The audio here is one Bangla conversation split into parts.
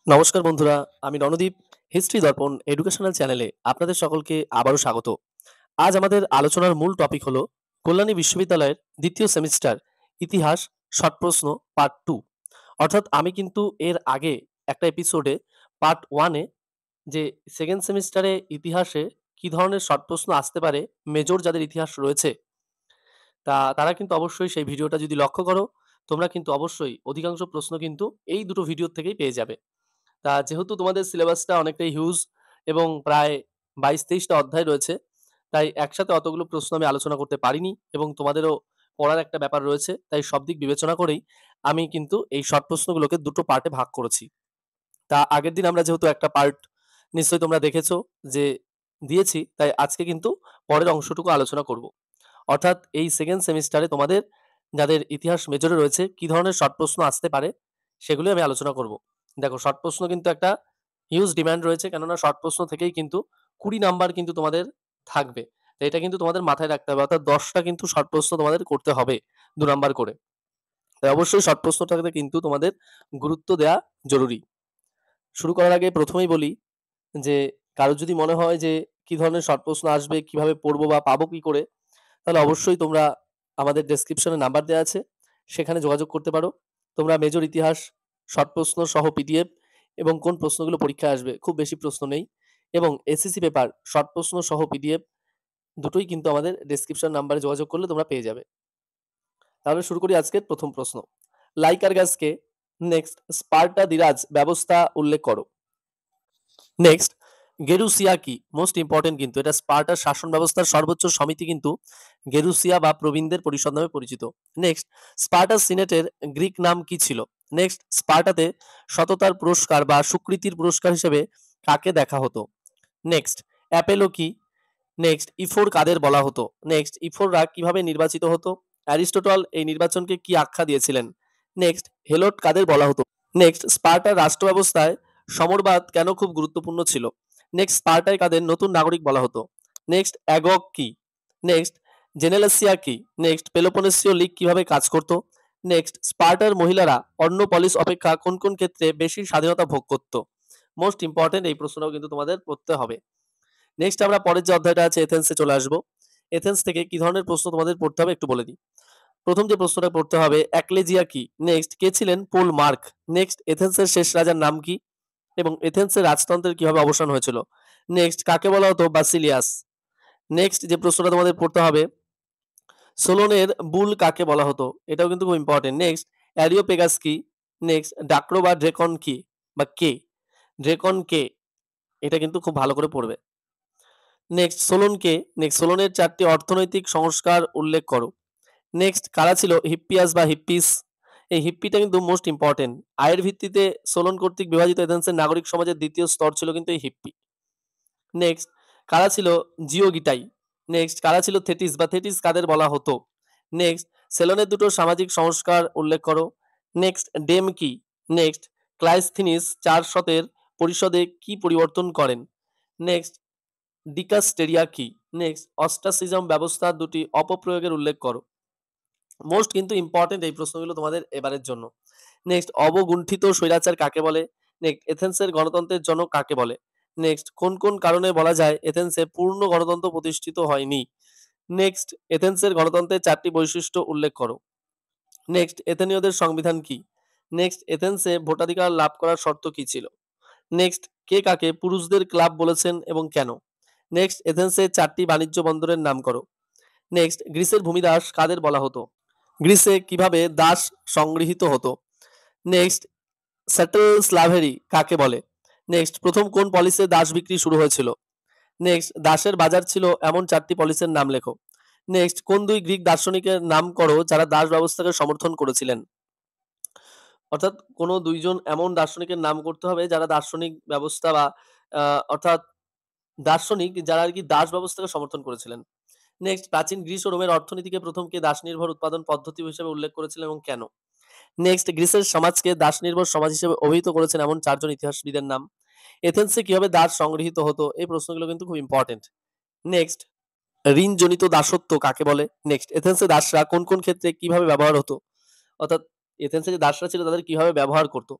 নমস্কার বন্ধুরা, আমি রণদীপ। হিস্ট্রি দর্পণ এডুকেশনাল চ্যানেলে আপনাদের সকলকে আবারও স্বাগত। আজ আমাদের আলোচনার মূল টপিক হলো কল্যাণী বিশ্ববিদ্যালয়ের দ্বিতীয় সেমিস্টার ইতিহাস শর্ট প্রশ্ন পার্ট 2। অর্থাৎ আমি কিন্তু এর আগে একটা এপিসোডে পার্ট 1 এ যে সেকেন্ড সেমিস্টারে ইতিহাসে কি ধরনের শর্ট প্রশ্ন আসতে পারে মেজর যাদের ইতিহাস রয়েছে, তারা কিন্তু অবশ্যই সেই ভিডিওটা যদি লক্ষ্য করো, তোমরা কিন্তু অবশ্যই অধিকাংশ প্রশ্ন কিন্তু এই দুটো ভিডিও থেকেই পেয়ে যাবে। যেহেতু তোমাদের সিলেবাসটা অনেকটাই হিউজ এবং প্রায় ২২-২৩ টা অধ্যায় রয়েছে, তাই একসাথে অতগুলো প্রশ্ন আমি আলোচনা করতে পারিনি এবং তোমাদেরও পড়ার একটা ব্যাপার রয়েছে। তাই সব দিক বিবেচনা করেই আমি কিন্তু এই শর্ট প্রশ্নগুলোকে দুটো পার্টে ভাগ করেছি। আগের দিন আমরা যেহেতু একটা পার্ট নিশ্চয়ই তোমরা দেখেছো যে দিয়েছি, তাই আজকে কিন্তু পরের অংশটুকু আলোচনা করব। অর্থাৎ এই সেকেন্ড সেমিস্টারে তোমাদের যাদের ইতিহাস মেজরে রয়েছে কি ধরনের শর্ট প্রশ্ন আসতে পারে সেগুলোই আমি আলোচনা করব। দেখো, শর্ট প্রশ্ন কিন্তু একটা হিউজ ডিমান্ড রয়েছে, কেননা শর্ট প্রশ্ন থেকেই কিন্তু 20 নাম্বার কিন্তু তোমাদের থাকবে। তো এটা কিন্তু তোমাদের মাথায় রাখতে হবে, অর্থাৎ 10টা কিন্তু শর্ট প্রশ্ন তোমাদের করতে হবে 2 নাম্বার করে। তাই অবশ্যই শর্ট প্রশ্নটাকে কিন্তু তোমাদের গুরুত্ব দেওয়া জরুরি। শুরু করার আগে প্রথমেই বলি যে কারো যদি মনে হয় যে কি ধরনের শর্ট প্রশ্ন আসবে, কিভাবে পড়বো বা পাবো কি করে, তাহলে অবশ্যই তোমরা আমাদের ডেসক্রিপশনে নাম্বার দেওয়া আছে, সেখানে যোগাযোগ করতে পারো। তোমরা মেজর ইতিহাস শর্ট প্রশ্ন সহ পিডিএফ এবং কোন প্রশ্নগুলো পরীক্ষায় আসবে, খুব বেশি প্রশ্ন নেই, এবং এসএসসি পেপার শর্ট প্রশ্ন সহ পিডিএফ দুটোই কিন্তু আমাদের ডেসক্রিপশন নাম্বারে যোগাযোগ করলে তোমরা পেয়ে যাবে। তাহলে শুরু করি আজকের প্রথম প্রশ্ন। লাইকার গ্যাসকে নেক্সট স্পার্টা দিরাজ ব্যবস্থা উল্লেখ করো। নেক্সট, গেরুসিয়া কি? মোস্ট ইম্পর্টেন্ট, কিন্তু এটা স্পার্টার শাসন ব্যবস্থার সর্বোচ্চ সমিতি কিন্তু গেরুসিয়া বা প্রবীণদের পরিষদ নামে পরিচিত। নেক্সট, স্পার্টার সিনেটের গ্রিক নাম কি ছিল? নেক্সট, স্পার্টাতে সততার পুরস্কার বা স্বীকৃতির পুরস্কার হিসেবে কাকে দেখা হতো? নেক্সট, অ্যাপেলো কি? নেক্সট, ইফোর কাদের বলা হতো? নেক্সট, ইফোররা কিভাবে নির্বাচিত হতো? অ্যারিস্টটল এই নির্বাচনকে কি আখ্যা দিয়েছিলেন? নেক্সট, হেলোট কাদের বলা হতো? নেক্সট, স্পার্টার রাষ্ট্র ব্যবস্থায় সমরবাদ কেন খুব গুরুত্বপূর্ণ ছিল? নেক্সট, স্পার্টায় কাদের নতুন নাগরিক বলা হতো? নেক্সট, অ্যাগক কি? নেক্সট, জেনেলেসিয়া কি? নেক্সট, পেলোপনেসীয় লীগ কিভাবে কাজ করত? নেক্সট, স্পার্টার মহিলারা অন্য পলিস অপেক্ষা কোন কোন ক্ষেত্রে বেশি স্বাধীনতা ভোগ করত? মোস্ট ইম্পর্টেন্ট, এই প্রশ্নটাও কিন্তু তোমাদের পড়তে হবে। নেক্সট আমরা পরের যে অধ্যায়টা আছে এথেন্সে চলে আসবো। এথেন্স থেকে কি ধরনের প্রশ্ন তোমাদের পড়তে হবে একটু বলে দিই। প্রথম যে প্রশ্নটা পড়তে হবে, অ্যাক্লেজিয়া কি? নেক্সট, কে ছিলেন পোল মার্ক? নেক্সট, এথেন্সের শেষ রাজার নাম কি এবং এথেন্সের রাজতন্ত্রের কিভাবে অবসান হয়েছিল? নেক্সট, কাকে বলা হতো বাসিলিয়াস? নেক্সট যে প্রশ্নটা তোমাদের পড়তে হবে, সোলনের বুল কাকে বলা হতো? এটাও কিন্তু খুব ইম্পর্টেন্ট। নেক্সট, অ্যারিওপেগাস কি? নেক্সট, ডাক্রো বা ড্রেকন কি বা কে? ড্রেকন কে? এটা কিন্তু খুব ভালো করে পড়বে। নেক্সট, সোলন কে? নেক্সট, সোলনের 4টি অর্থনৈতিক সংস্কার উল্লেখ করো। নেক্সট, কারা ছিল হিপ্পিয়াস বা হিপ্পিস? এই হিপ্পিটা কিন্তু মোস্ট ইম্পর্টেন্ট। আয়ের ভিত্তিতে সোলন কর্তৃক বিভাজিত এথেন্সের নাগরিক সমাজের দ্বিতীয় স্তর ছিল কিন্তু এই হিপ্পি। নেক্সট, কারা ছিল জিওগিটাই? নেক্সট, কারা ছিল থেটিস বা থেটিস কাদের বলা হতো? নেক্সট, সেলনের দুটো সামাজিক সংস্কার উল্লেখ করো। নেক্সট, ডেম কি? নেক্সট, ক্লাইস্থিনিস 4 শতের পরিষদে কি পরিবর্তন করেন? নেক্সট, ডিকাস্টেরিয়া কি? নেক্সট, অস্ট্রাসিজম ব্যবস্থার দুটি অপপ্রয়োগের উল্লেখ করো। মোস্ট কিন্তু ইম্পর্টেন্ট এই প্রশ্নগুলো তোমাদের এবারের জন্য। নেক্সট, অবগুণ্ঠিত স্বৈরাচার কাকে বলে? নেক্সট, এথেন্সের গণতন্ত্রের জনক কাকে বলে? নেক্সট, কোন কোন কারণে বলা যায় এথেন্সে পূর্ণ গণতন্ত্র প্রতিষ্ঠিত হয়নি? নেক্সট, এথেন্সের গণতন্ত্রের 4টি বৈশিষ্ট্য উল্লেখ করো। নেক্সট, এথেনীয়দের সংবিধান কি? নেক্সট, এথেন্সে ভোটাধিকার লাভ করার শর্ত কি ছিল? নেক্সট, কে কাকে পুরুষদের ক্লাব বলেছেন এবং কেন? নেক্সট, এথেন্সের 4টি বাণিজ্য বন্দরের নাম করো। নেক্সট, গ্রিসের ভূমিদাস কাদের বলা হতো? গ্রিসে কিভাবে দাস সংগৃহীত হতো? নেক্সট, স্যাটল স্লাভেরি কাকে বলে? নেক্সট, প্রথম কোন পলিসে দাস বিক্রি শুরু হয়েছিল? নেক্সট, দাসের বাজার ছিল এমন 4টি পলিসের নাম লেখো। নেক্সট, কোন দুই গ্রিক দার্শনিকের নাম করো যারা দাস ব্যবস্থাকে সমর্থন করেছিলেন? অর্থাৎ কোনো দুইজন এমন দার্শনিকের নাম করতে হবে যারা দার্শনিক ব্যবস্থা বা অর্থাৎ দার্শনিক যারা আর কি দাস ব্যবস্থাকে সমর্থন করেছিলেন। নেক্সট, প্রাচীন গ্রিস ও রোমের অর্থনীতিকে প্রথম কে দাস নির্ভর উৎপাদন পদ্ধতি হিসেবে উল্লেখ করেছিলেন এবং কেন? নেক্সট, গ্রিসের সমাজকে দাস নির্ভর সমাজ হিসেবে অভিহিত করেছেন এমন 4 জন ইতিহাসবিদের নাম। এথেন্সে কিভাবে দাস সংগৃহীত হতো? এই প্রশ্নগুলো কিন্তু খুব ইম্পর্টেন্ট। নেক্সট, ঋণজনিত দাসত্ব কাকে বলে? নেক্সট, এথেন্সে দাসরা কোন কোন ক্ষেত্রে কিভাবে ব্যবহার হতো? অর্থাৎ এথেন্সে যে দাসরা ছিল তাদের কিভাবে ব্যবহার করত?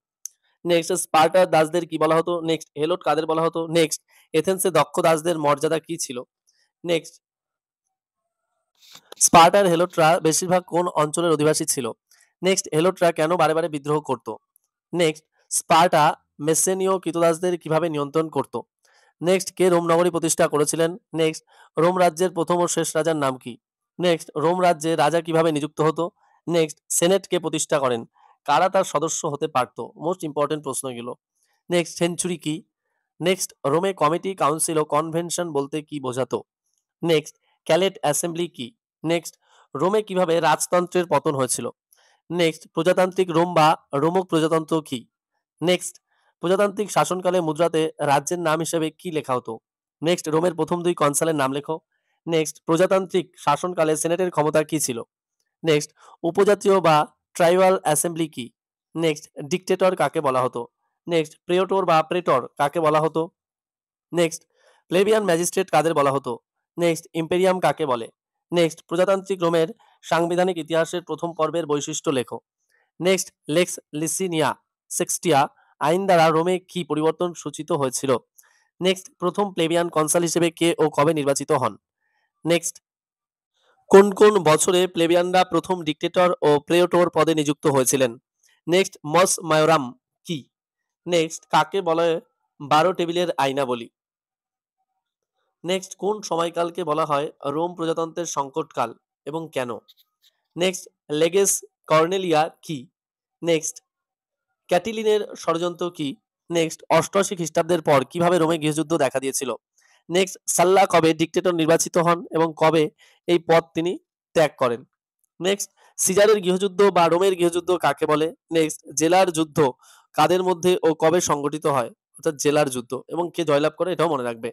নেক্সট স্পার্টার দাসদের কি বলা হতো? নেক্সট হেলোট কাদের বলা হতো? নেক্সট এথেন্সে দক্ষ দাসদের মর্যাদা কি ছিল? নেক্সট স্পার্টার হেলোটরা বেশিরভাগ কোন অঞ্চলের অধিবাসী ছিল? নেক্সট হেলোটরা কেন বারে বারে বিদ্রোহ করত? নেক্সট স্পার্টা মেসেনীয় কৃতদাসদের কিভাবে নিয়ন্ত্রণ করত? নেক্সট কে রোম নগরী প্রতিষ্ঠা করেছিলেন? নেক্সট রোম রাজ্যের প্রথম ও শেষ রাজার নাম কি? নেক্সট রোম রাজ্যে রাজা কিভাবে নিযুক্ত হতো? নেক্সট সেনেট কে প্রতিষ্ঠা করেন? কারা তার সদস্য হতে পারত? মোস্ট ইম্পর্টেন্ট প্রশ্ন এগুলো। নেক্সট সেঞ্চুরি কি? নেক্সট রোমে কমিটি কাউন্সিল ও কনভেনশন বলতে কি বোঝাতো? নেক্সট ক্যালেট অ্যাসেম্বলি কি? নেক্সট রোমে কিভাবে রাজতন্ত্রের পতন হয়েছিল? নেক্সট প্রজাতান্ত্রিক রোম বা রোমক প্রজাতন্ত্র কি? নেক্সট প্রজাতান্ত্রিক শাসনকালে মুদ্রাতে রাজ্যের নাম হিসেবে কি লেখা হতো? নেক্সট রোমের প্রথম দুই কনসালের নাম লেখো। নেক্সট প্রজাতান্ত্রিক শাসনকালে সেনেটের ক্ষমতা কি ছিল? নেক্সট উপজাতীয় বা ট্রাইবাল অ্যাসেম্বলি কি? নেক্সট ডিক্টেটর কাকে বলা হতো? নেক্সট প্রেটর বা প্রেটর কাকে বলা হতো? নেক্সট প্লেবিয়ান ম্যাজিস্ট্রেট কাদের বলা হতো? নেক্সট ইম্পেরিয়াম কাকে বলে? নেক্সট প্রজাতান্ত্রিক রোমের সাংবিধানিক ইতিহাসের প্রথম পর্বের বৈশিষ্ট্য লেখো। নেক্সট লেক্স লিসিনিয়া সেক্সটিয়া আইন দ্বারা রোমে কি পরিবর্তন সূচিত হয়েছিল? নেক্সট প্রথম প্লেবিয়ান কনসাল হিসেবে কে ও কবে নির্বাচিত হন? নেক্সট কোন কোন বছরে প্লেবিয়ানরা প্রথম ডিক্টেটর ও প্রেটর পদে নিযুক্ত হয়েছিলেন? নেক্সট মস মায়োরাম কি? নেক্সট কাকে বলে 12 টেবিলের আইনাবলী? নেক্সট কোন সময়কালকে বলা হয় রোম প্রজাতন্ত্রের সংকটকাল এবং কেন? নেক্সট লেগেস কর্নেলিয়া কি? নেক্সট ক্যাটিলিনের ষড়যন্ত্র কি? নেক্সট 88 খ্রিস্টাব্দের পর কিভাবে রোমে গৃহযুদ্ধ দেখা দিয়েছিল? নেক্সট সাল্লা কবে ডিক্টেটর নির্বাচিত হন এবং কবে এই পদ তিনি ত্যাগ করেন? নেক্সট সিজারের গৃহযুদ্ধ বা রোমের গৃহযুদ্ধ কাকে বলে? নেক্সট জেলার যুদ্ধ কাদের মধ্যে ও কবে সংগঠিত হয়? অর্থাৎ জেলার যুদ্ধ, এবং কে জয়লাভ করে এটাও মনে রাখবে।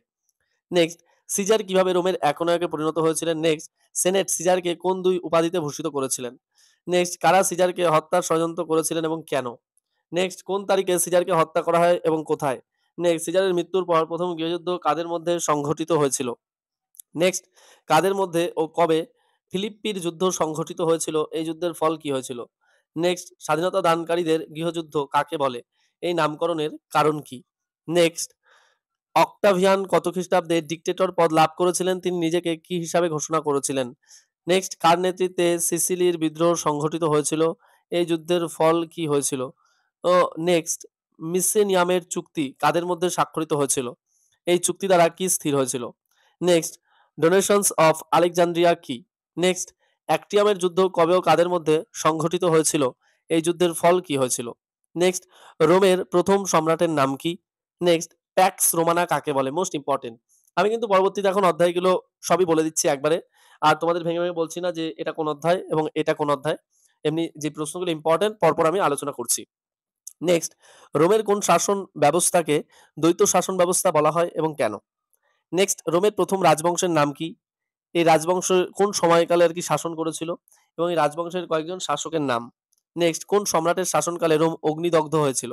নেক্সট সিজার কিভাবে রোমের একনায়কে পরিণত হয়েছিলেন? নেক্সট সেনেট সিজারকে কোন দুই উপাধিতে ভূষিত করেছিলেন? নেক্সট কারা সিজারকে হত্যার ষড়যন্ত্র করেছিলেন এবং কেন? নেক্সট কোন তারিখে সিজারকে হত্যা করা হয় এবং কোথায়? নেক্সট সিজারের মৃত্যুর পর প্রথম গৃহযুদ্ধ কাদের মধ্যে সংঘটিত হয়েছিল? নেক্সট কাদের মধ্যে ও কবে ফিলিপ্পির যুদ্ধ সংঘটিত হয়েছিল? এই যুদ্ধের ফল কি হয়েছিল? নেক্সট স্বাধীনতা দানকারীদের গৃহযুদ্ধ কাকে বলে? এই নামকরণের কারণ কি? নেক্সট অক্টাভিয়ান কত খ্রিস্টাব্দে ডিক্টেটর পদ লাভ করেছিলেন? তিনি নিজেকে কি হিসাবে ঘোষণা করেছিলেন? নেক্সট কার নেতৃত্বে সিসিলির বিদ্রোহ সংঘটিত হয়েছিল? এই যুদ্ধের ফল কি হয়েছিল? ও নেক্সট মিসেনিয়ামের চুক্তি কাদের মধ্যে স্বাক্ষরিত হয়েছিল? এই চুক্তি দ্বারা কি স্থির হয়েছিল? নেক্সট ডোনেশনস অফ আলেকজান্দ্রিয়া কি? নেক্সট অ্যাক্টিয়ামের যুদ্ধ কবে ও কাদের মধ্যে সংঘটিত হয়েছিল? এই যুদ্ধের ফল কি হয়েছিল? নেক্সট রোমের প্রথম সম্রাটের নাম কি? নেক্সট প্যাক্স রোমানা কাকে বলে? Most important. আমি কিন্তু পরবর্তীতে এখন অধ্যায়গুলো সবই বলে দিচ্ছি একবারে। আর তোমাদের ভেঙে ভেঙে বলছি না যে এটা কোন অধ্যায় এবং এটা কোন অধ্যায়। এমনি যে প্রশ্নগুলো ইম্পর্টেন্ট পরপর আমি আলোচনা করছি। নেক্সট রোমের কোন শাসন ব্যবস্থাকে দ্বৈত শাসন ব্যবস্থা বলা হয় এবং কেন? নেক্সট রোমের প্রথম রাজবংশের নাম কি? এই রাজবংশ কোন সময়কালে আর কি শাসন করেছিল এবং এই রাজবংশের কয়েকজন শাসকের নাম? নেক্সট কোন সম্রাটের শাসনকালে রোম অগ্নিদগ্ধ হয়েছিল?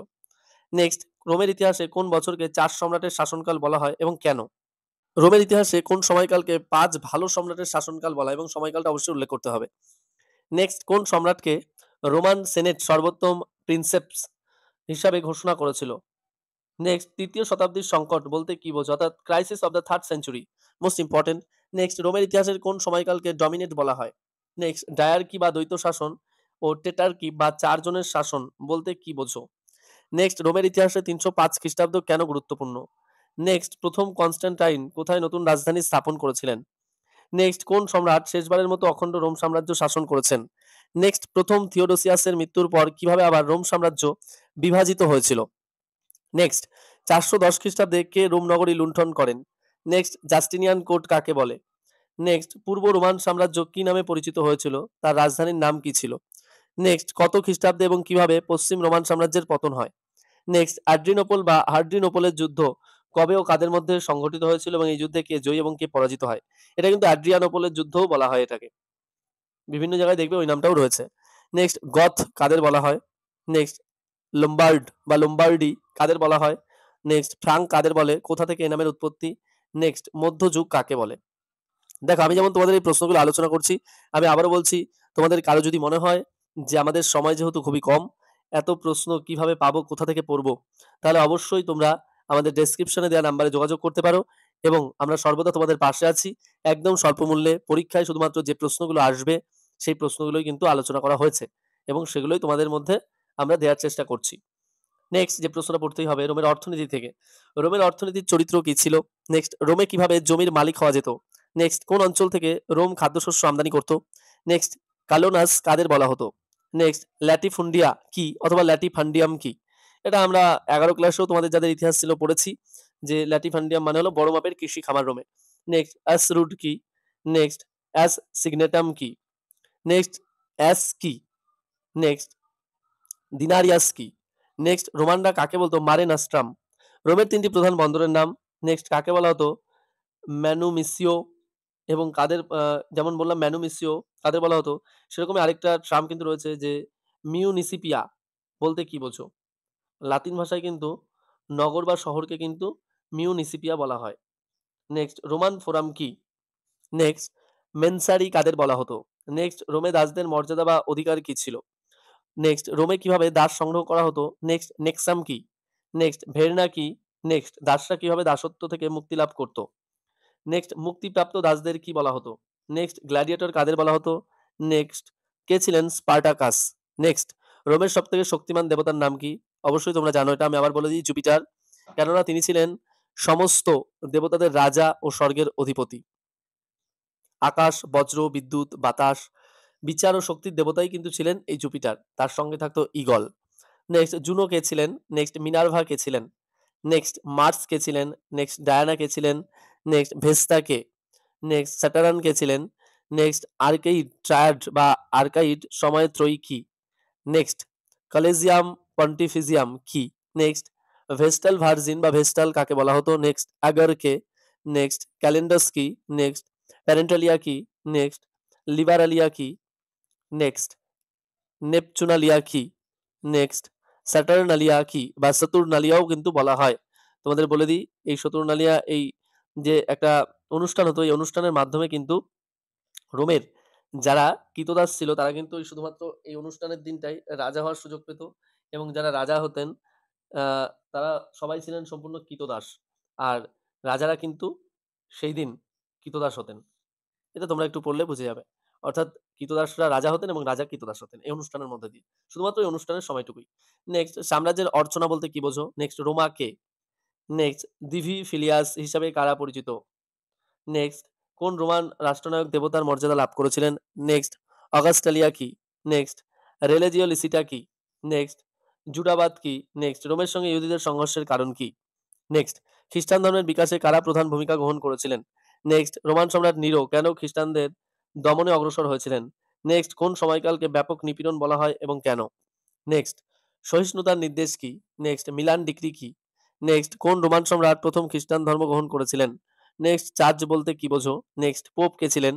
নেক্সট রোমের ইতিহাসে কোন বছরকে 4 সম্রাটের শাসনকাল বলা হয় এবং কেন? রোমের ইতিহাসে কোন সময়কালকে 5 ভালো সম্রাটের শাসনকাল বলা হয় এবং সময়কালটা অবশ্যই উল্লেখ করতে হবে। নেক্সট কোন সম্রাটকে রোমান সেনেট সর্বোত্তম প্রিন্সেপস হিসাবে ঘোষণা করেছিল? নেক্সট তৃতীয় শতাব্দীর সংকট বলতে কি বোঝো? অর্থাৎ crisis of the third century, most important. Next রোমের ইতিহাসের কোন সময়কালকে ডমিনেট বলা হয়? নেক্সট ডায়ার্কি বা দ্বৈত শাসন ও টেটার্কি বা 4 জনের শাসন বলতে কি বোঝো? নেক্সট রোমের ইতিহাসে 305 খ্রিস্টাব্দ কেন গুরুত্বপূর্ণ? নেক্সট প্রথম কনস্ট্যান্টাইন কোথায় নতুন রাজধানী স্থাপন করেছিলেন? নেক্সট কোন সম্রাট শেষবারের মতো অখণ্ড রোম সাম্রাজ্য শাসন করেছেন? নেক্সট প্রথম থিওডোসিয়াসের মৃত্যুর পর কিভাবে আবার রোম সাম্রাজ্য বিভাজিত হয়েছিল? নেক্সট 410 খ্রিস্টাব্দে কে রোম নগরী লুণ্ঠন করেন? নেক্সট জাস্টিনিয়ান কোড কাকে বলে? নেক্সট পূর্ব রোমান সাম্রাজ্য কি নামে পরিচিত হয়েছিল? তার রাজধানীর নাম কি ছিল? নেক্সট কত খ্রিস্টাব্দে এবং কিভাবে পশ্চিম রোমান সাম্রাজ্যের পতন হয়? নেক্সট অ্যাড্রিনোপল বা হার্ড্রিনোপলের যুদ্ধ কবে ও কাদের মধ্যে সংঘটিত হয়েছিল এবং এই যুদ্ধে কে জয়ী এবং কে পরাজিত হয়? এটা কিন্তু অ্যাড্রিয়ানোপলের যুদ্ধও বলা হয় এটাকে। বিভিন্ন জায়গায় দেখবে ওই নামটাও রয়েছে। নেক্সট গথ কাদের বলা হয়? নেক্সট লম্বার্ড বা লম্বার্ডি কাদের বলা হয়? নেক্সট ফ্রাঙ্ক কাদের বলে? কোথা থেকে এই নামের উৎপত্তি? নেক্সট মধ্যযুগ কাকে বলে? দেখো আমি যেমন তোমাদের এই প্রশ্নগুলো আলোচনা করছি, আমি আবারও বলছি, তোমাদের কারো যদি মনে হয় যে আমাদের সময় যেহেতু খুবই কম এত প্রশ্ন কিভাবে পাবো, কোথা থেকে পড়বো? তাহলে অবশ্যই তোমরা আমাদের ডেসক্রিপশনে দেওয়া নাম্বারে যোগাযোগ করতে পারো এবং আমরা সর্বদা তোমাদের পাশে আছি। একদম স্বল্প মূল্যে পরীক্ষায় শুধুমাত্র যে প্রশ্নগুলো আসবে, সেই প্রশ্নগুলোই কিন্তু আলোচনা করা হয়েছে এবং সেগুলোই তোমাদের মধ্যে আমরা দেওয়ার চেষ্টা করছি। নেক্সট যে প্রশ্নটা পড়তেই হবে রোমের অর্থনীতি থেকে। রোমের অর্থনীতির চরিত্র কি ছিল? নেক্সট রোমে কিভাবে জমির মালিক হওয়া যেত? নেক্সট কোন অঞ্চল থেকে রোম খাদ্যশস্য আমদানি করত? নেক্সট কালোনাস কাদের বলা হতো? নেক্সট ল্যাটিফুন্ডিয়া কি অথবা ল্যাটিফান্ডিয়াম কি? এটা আমরা 11 ক্লাসেও তোমাদের যাদের ইতিহাস ছিল পড়েছি যে ল্যাটিফান্ডিয়াম মানে হলো বড় মাপের কৃষি খামার রোমে। নেক্সট অ্যাস রুট কি? নেক্সট অ্যাস সিগনেটাম কি? নেক্সট অ্যাস কি? নেক্সট দিনারিয়াস কি? নেক্সট রোমানরা কাকে বলতো? মারে নাস্ট্রাম। রোমের ৩টি প্রধান বন্দরের নাম। নেক্সট কাকে বলা হতো? ম্যানুমিসিও এবং কাদের যেমন বললাম ম্যানুমিসিও কাদের বলা হতো? সেরকমই আরেকটা টার্ম কিন্তু রয়েছে যে মিউনিসিপিয়া বলতে কি বোঝো? লাতিন ভাষায় কিন্তু নগর বা শহরকে কিন্তু মিউনিসিপিয়া বলা হয়। নেক্সট রোমান ফোরাম কি? নেক্সট মেনসারি কাদের বলা হতো? নেক্সট রোমে দাসদের মর্যাদা বা অধিকার কি ছিল? নেক্সট রোমে কিভাবে দাস সংগ্রহ করা হতো? নেক্সট নেক্সাম কি? নেক্সট ভেরনা কি? নেক্সট দাসরা কিভাবে দাসত্ব থেকে মুক্তি লাভ করত? নেক্সট মুক্তিপ্রাপ্ত দাসদের কি বলা হতো? নেক্সট গ্ল্যাডিয়েটর কাদের বলা হতো? নেক্সট কে ছিলেন স্পার্টাকাস? নেক্সট রোমের সবথেকে শক্তিমান দেবতার নাম কি? অবশ্যই তোমরা জানো এটা, আমি আবার বলে দিই জুপিটার। কেননা তিনি ছিলেন সমস্ত দেবতাদের রাজা ও স্বর্গের অধিপতি। আকাশ, বজ্র, বিদ্যুৎ, বাতাস, বিচার ও শক্তির দেবতাই কিন্তু ছিলেন এই জুপিটার। তার সঙ্গে থাকতো ঈগল। নেক্সট জুনো কে ছিলেন? নেক্সট মিনার্ভা কে ছিলেন? নেক্সট মার্স কে ছিলেন? নেক্সট ডায়ানা কে ছিলেন? নেক্সট ভেস্তা কে? নেক্সট স্যাটারান কে ছিলেন? নেক্সট আর্কেইড ট্রায়াড বা আর্কাইড সময়ত্রয়ী কি? নেক্সট কলেজিয়াম পন্টিফিজিয়াম কি? নেক্সট ভেস্টাল ভার্জিন বা ভেস্টাল কাকে বলা হতো? নেক্সট অ্যাগার কে? নেক্সট ক্যালেন্ডাস কি? নেক্সট প্যারেন্টালিয়া কি? নেক্সট লিবারালিয়া কি? নেক্সট নেপচুনালিয়া কি? নেক্সট স্যাটার্নালিয়া কি বা সাতুর্নালিয়াও কিন্তু বলা হয়। তোমাদের বলে দিই এই সাতুর্নালিয়া এই যে একটা অনুষ্ঠান হতো, এই অনুষ্ঠানের মাধ্যমে কিন্তু রোমের যারা ক্রীতদাস ছিল তারা কিন্তু ওই শুধুমাত্র এই অনুষ্ঠানের দিনটাই রাজা হওয়ার সুযোগ পেত এবং যারা রাজা হতেন তারা সবাই ছিলেন সম্পূর্ণ ক্রীতদাস। আর রাজারা কিন্তু সেই দিন ক্রীতদাস হতেন। এটা তোমরা একটু পড়লে বুঝে যাবে। অর্থাৎ ক্রীতদাসরা রাজা হতেন এবং রাজা ক্রীতদাস হতেন এই অনুষ্ঠানের মধ্যে দিয়ে। শুধুমাত্র এই অনুষ্ঠানের সময়টুকুই। নেক্সট সাম্রাজ্যের অর্চনা বলতে কি বোঝো? নেক্সট রোমা কে? নেক্সট দিভি ফিলিয়াস হিসাবে কারা পরিচিত? নেক্সট কোন রোমান রাষ্ট্রনায়ক দেবতার মর্যাদা লাভ করেছিলেন? নেক্সট অগাস্টালিয়া কি? নেক্সট রেলেজিও লিসিটা কি? নেক্সট জুডাবাদ কি? নেক্সট রোমের সঙ্গে ইহুদিদের সংঘর্ষের কারণ কি? নেক্সট খ্রিস্টান ধর্মের বিকাশে কারা প্রধান ভূমিকা গ্রহণ করেছিলেন? নেক্সট রোমান সম্রাট নিরো কেন খ্রিস্টানদের দমনে অগ্রসর হয়েছিলেন? নেক্সট কোন সময়কালকে ব্যাপক নিপীড়ন বলা হয় এবং কেন? নেক্সট সহিষ্ণুতার নির্দেশ কি? নেক্সট মিলান ডিক্রি কি? নেক্সট কোন রোমান সম্রাট প্রথম খ্রিস্টান ধর্ম গ্রহণ করেছিলেন? নেক্সট চার্চ বলতে কি বোঝো? নেক্সট পোপ কে ছিলেন?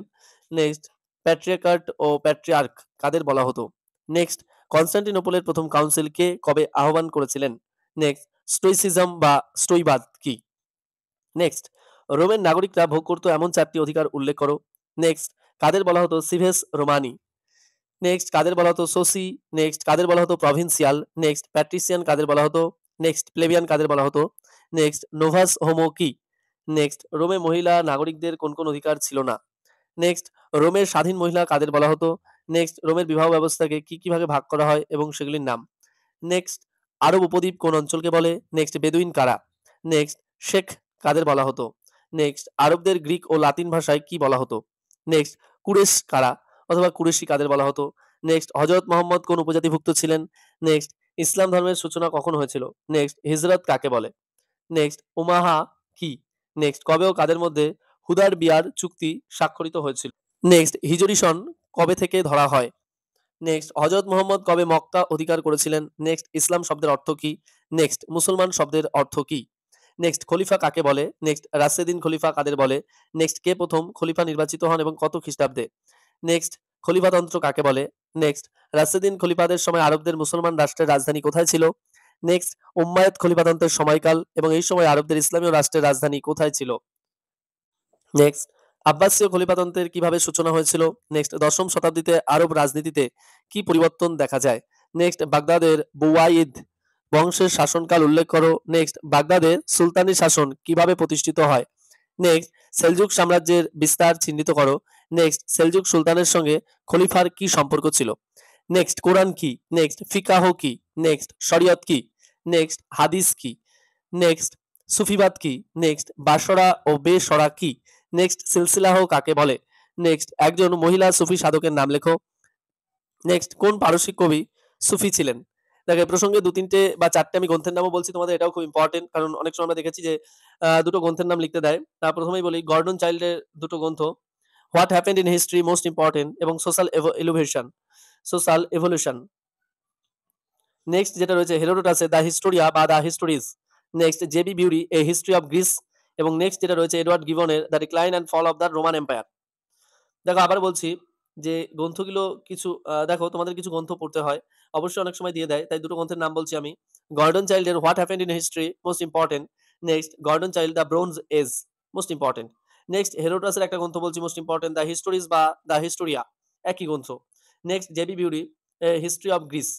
নেক্সট প্যাট্রিয়ার্কাট ও প্যাট্রিয়ার্ক কাদের বলা হতো? নেক্সট কনস্টান্টিনোপলের প্রথম কাউন্সিল কে কবে আহ্বান করেছিলেন? নেক্সট স্টোইসিজম বা স্টোইবাদ কি? নেক্সট রোমের নাগরিকরা ভোগ করত এমন 4টি অধিকার উল্লেখ করো। নেক্সট কাদের বলা হতো সিভেস রোমানি? নেক্সট কাদের বলা হতো সোসি? নেক্সট কাদের বলা হতো প্রভিন্সিয়াল? নেক্সট প্যাট্রিসিয়ান কাদের বলা হতো? নেক্সট প্লেবিয়ান কাদের বলা হতো? নেক্সট নোভাস হোমো কি? নেক্সট রোমে মহিলা নাগরিকদের কোন কোন অধিকার ছিল না? নেক্সট রোমের স্বাধীন মহিলা কাদের বলা হতো? নেক্সট রোমের বিবাহ ব্যবস্থাকে কি ভাগে ভাগ করা হয় এবং সেগুলির নাম? নেক্সট আরব উপদ্বীপ কোন অঞ্চলকে বলে? নেক্সট বেদুইন কারা? নেক্সট শেখ কাদের বলা হতো? নেক্সট আরবদের গ্রিক ও লাতিন ভাষায় কি বলা হতো? নেক্সট কুরেশ কারা অথবা কুরেশি কাদের বলা হতো? নেক্সট হজরত মোহাম্মদ কোন উপজাতিভুক্ত ছিলেন? নেক্সট ইসলাম ধর্মের সূচনা কখন হয়েছিল? নেক্সট হিজরত কাকে বলে? নেক্সট উমাহা কি? নেক্সট কবে ও কাদের মধ্যে হুদার বিয়ার চুক্তি স্বাক্ষরিত হয়েছিল? নেক্সট হিজরি সন কবে থেকে ধরা হয়? নেক্সট হজরত মোহাম্মদ কবে মক্কা অধিকার করেছিলেন? নেক্সট ইসলাম শব্দের অর্থ কি? নেক্সট মুসলমান শব্দের অর্থ কি? নেক্সট খলিফা কাকে বলে? নেক্সট রাশেদিন খলিফা কাদের বলে? নেক্সট কে প্রথম খলিফা নির্বাচিত হন এবং কত খ্রিস্টাব্দে? নেক্সট খলিফাতন্ত্র কাকে বলে? নেক্সট রাশেদিন খলিফাদের সময় আরবদের মুসলমান রাষ্ট্রের রাজধানী কোথায় ছিল? নেক্সট উম্মায়দ খলিফাতন্ত্রের সময়কাল এবং এই সময় আরবদের ইসলামীয় রাষ্ট্রের রাজধানী কোথায় ছিল? নেক্সট আব্বাসীয় খলিফাতন্ত্রের কিভাবে সূচনা হয়েছিল? নেক্সট দশম শতাব্দীতে আরব রাজনীতিতে কি পরিবর্তন দেখা যায়? নেক্সট বাগদাদের বুওয়াইদ বংশের শাসনকাল উল্লেখ করো। নেক্সট বাগদাদের সুলতানি শাসন কিভাবে প্রতিষ্ঠিত হয়। নেক্সট সেলজুক সাম্রাজ্যের বিস্তার চিহ্নিত করো। নেক্সট সেলজুক সুলতানের সঙ্গে খলিফার কি সম্পর্ক ছিল। নেক্সট কোরআন কি। নেক্সট ফিকাহ কি। নেক্সট শরিয়ত কি। নেক্সট হাদিস কি। নেক্সট সুফিবাদ কি। নেক্সট বাসরা ও বেসরা কি। নেক্সট সিলসিলাহ কাকে বলে। নেক্সট একজন মহিলা সুফি সাধকের নাম লেখো। নেক্সট কোন পারসিক কবি সুফি ছিলেন। দেখো এই প্রসঙ্গে ২-৩টে বা ৪টে আমি গ্রন্থের নামও বলছি তোমাদের, এটাও খুব ইম্পর্টেন্ট, কারণ অনেক সময় আমরা দেখেছি যে দুটো গ্রন্থের নাম লিখতে দেয়। প্রথমেই বলি গর্ডন চাইল্ডের দুটো গ্রন্থ, what happened in history most important এবং সোশ্যাল এভলিউশন। নেক্সট যেটা রয়েছে হেরোডোটাসে দ্য হিস্টোরিয়া বা the histories. Next J B Bury a history of Greece. এবং নেক্সট যেটা রয়েছে এডওয়ার্ড গিবনের the decline and fall of the Roman empire. দেখো আবার বলছি যে গ্রন্থগুলো কিছু দেখো তোমাদের কিছু গ্রন্থ পড়তে হয়, অবশ্যই অনেক সময় দিয়ে দেয়, তাই দুটো গ্রন্থের নাম বলছি আমি। গর্ডন চাইল্ডের what happened in history most important. Next Gordon Child the bronze age most important. Next হেরোডোটাসের একটা গ্রন্থ বলছি মোস্ট ইম্পর্টেন্ট, দ্য হিস্টোরিজ বা দ্য হিস্টোরিয়া, একই গ্রন্থ। Next J B Bury history of Greece.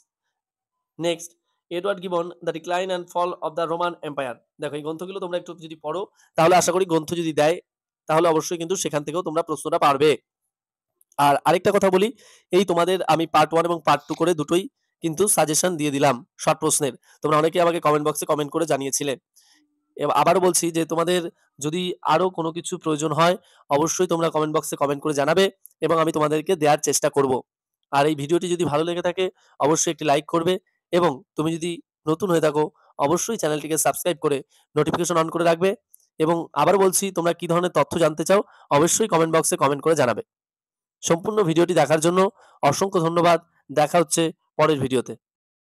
Next Edward Gibbon the decline and fall of the Roman empire. দেখো এই গ্রন্থগুলো তোমরা একটু যদি পড়ো তাহলে আশা করি গ্রন্থ যদি দেয় তাহলে অবশ্যই কিন্তু সেখান থেকেও তোমরা প্রশ্নটা পারবে। আর আরেকটা কথা বলি, এই তোমাদের আমি পার্ট 1 এবং পার্ট 2 করে দুটোই কিন্তু সাজেশন দিয়ে দিলাম শর্ট প্রশ্নের। তোমরা অনেকেই আমাকে কমেন্ট বক্সে কমেন্ট করে জানিয়েছিলে। আবারও বলছি যে তোমাদের যদি আরো কোনো কিছু প্রয়োজন হয় অবশ্যই তোমরা কমেন্ট বক্সে কমেন্ট করে জানাবে এবং আমি তোমাদেরকে দেওয়ার চেষ্টা করব। আর এই ভিডিওটি যদি ভালো লেগে থাকে অবশ্যই একটি লাইক করবে এবং তুমি যদি নতুন হয়ে থাকো অবশ্যই চ্যানেলটিকে সাবস্ক্রাইব করে নোটিফিকেশন অন করে রাখবে। এবং আবার বলছি তোমরা কি ধরনের তথ্য জানতে চাও অবশ্যই কমেন্ট বক্সে কমেন্ট করে জানাবে। সম্পূর্ণ ভিডিওটি দেখার জন্য অসংখ্য ধন্যবাদ। দেখা হচ্ছে পরের ভিডিওতে।